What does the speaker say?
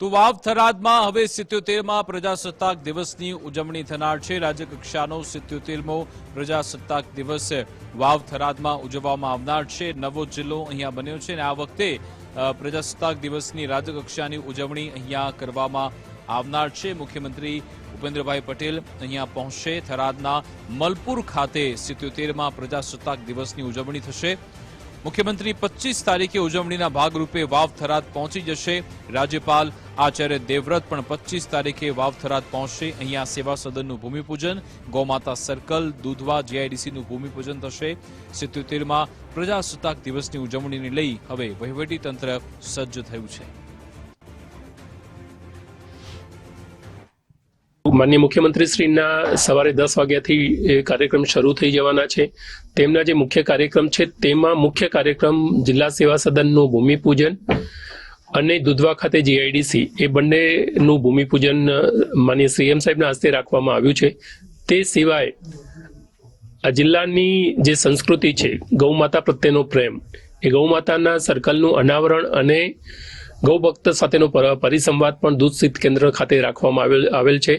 તો વાવ થરાદમાં હવે 77મા પ્રજાસત્તાક દિવસની ઉજવણી થનાર છે। રાજ્યકક્ષાનો 77મો પ્રજાસત્તાક દિવસ વાવ થરાદમાં ઉજવવામાં આવનાર છે। નવો જિલ્લો અહીંયા બન્યો છે અને આ વખતે પ્રજાસત્તાક દિવસની રાજ્યકક્ષાની ઉજવણી અહીંયા કરવામાં આવનાર છે। મુખ્યમંત્રી ભૂપેન્દ્રભાઈ પટેલ અહીંયા પહોંચશે। થરાદના મલપુર ખાતે 77મા પ્રજાસત્તાક દિવસની ઉજવણી થશે। મુખ્યમંત્રી 25 તારીખે ઉજવણીના ભાગરૂપે વાવ થરાદ પહોંચી જશે। રાજ્યપાલ આચાર્ય દેવવ્રત પણ 25 તારીખે વાવ થરાદ પહોંચશે। અહીંયા સેવા સદનનું ભૂમિપૂજન, ગૌમાતા સર્કલ, દૂધવા જીઆઈડીસીનું ભૂમિપૂજન થશે। 77મા પ્રજાસત્તાક દિવસની ઉજવણીને લઈ હવે વહીવટીતંત્ર સજ્જ થયું છે। માનનીય મુખ્યમંત્રી શ્રીના સવારે 10 વાગ્યાથી કાર્યક્રમ શરૂ થઈ જવાના છે। તેમના જે મુખ્ય કાર્યક્રમ છે તેમાં મુખ્ય કાર્યક્રમ જિલ્લા સેવા સદનનું ભૂમિપૂજન અને દૂધવા ખાતે જીઆઈડીસી એ બંનેનું ભૂમિપૂજન માનનીય સીએમ સાહેબના હસ્તે રાખવામાં આવ્યું છે। તે સિવાય આ જિલ્લાની જે સંસ્કૃતિ છે ગૌમાતા પ્રત્યેનો પ્રેમ, એ ગૌમાતાના સર્કલનું અનાવરણ અને ગૌભક્ત સાથેનો પરિસંવાદ પણ દૂધ શીત કેન્દ્ર ખાતે રાખવામાં આવેલ છે।